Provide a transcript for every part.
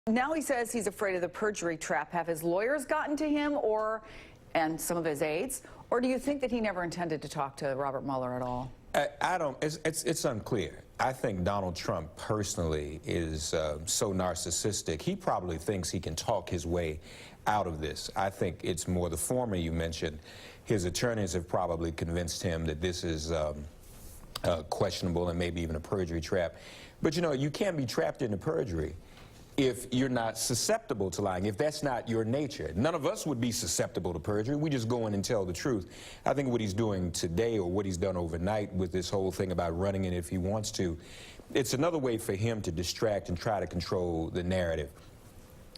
Now he says he's afraid of the perjury trap. Have his lawyers gotten to him and some of his aides? Or do you think that he never intended to talk to Robert Mueller at all? I don't, it's unclear. I think Donald Trump personally is so narcissistic, he probably thinks he can talk his way out of this. I think it's more the former you mentioned. His attorneys have probably convinced him that this is questionable and maybe even a perjury trap. But you know, you can't be trapped into perjury if you're not susceptible to lying, if that's not your nature. None of us would be susceptible to perjury. We just go in and tell the truth. I think what he's doing today, or what he's done overnight with this whole thing about running it if he wants to, it's another way for him to distract and try to control the narrative.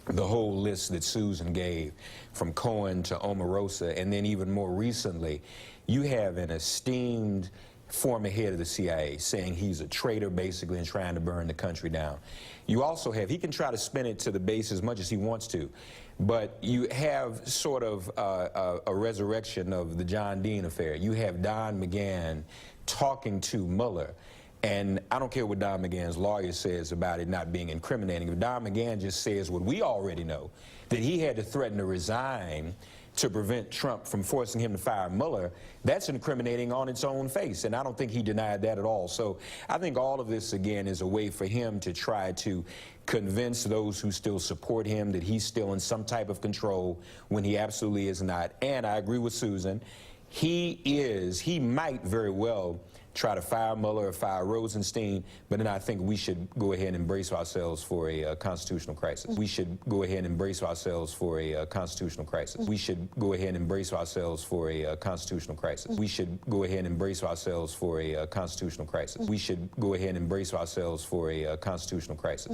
The whole list that Susan gave, from Cohen to Omarosa, and then even more recently, you have an esteemed former head of the CIA saying he's a traitor, basically, and trying to burn the country down. You also have, he can try to spin it to the base as much as he wants to, but you have sort of a resurrection of the John Dean affair. You have Don McGahn talking to Mueller, and I don't care what Don McGahn's lawyer says about it not being incriminating. If Don McGahn just says what we already know, that he had to threaten to resign to prevent Trump from forcing him to fire Mueller, that's incriminating on its own face, and I don't think he denied that at all. So I think all of this, again, is a way for him to try to convince those who still support him that he's still in some type of control when he absolutely is not. And I agree with Susan, he might very well try to fire Mueller or fire Rosenstein, but then I think we should go ahead and brace ourselves for a constitutional crisis. We should go ahead and brace ourselves for a constitutional crisis. We should go ahead and brace ourselves for a constitutional crisis. We should go ahead and brace ourselves for a constitutional crisis. We should go ahead and brace ourselves for a constitutional crisis.